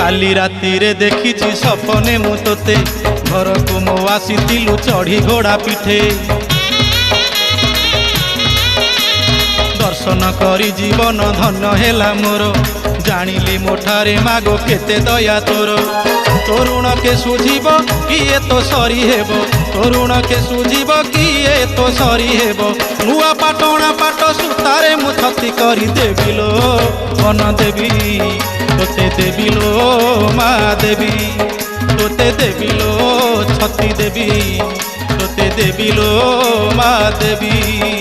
काली राति रे देखी सपने मु तोते घर को मो आसीलु चढ़ी घोड़ा पिठे दर्शन करी जीवन धन हेला मोर जानिली मोठारे मागो केते दया तोर तोरुण के सुझीब किए तो सरी हेब तोरुण के सुझीब किए तो सरी हेब नुआ पाटणा पाट सुतारे मु छती करी देबिलो मन देवी तोते देबिलो मा देवी तोते देबिलो छती देवी तोते देबिलो मा देवी।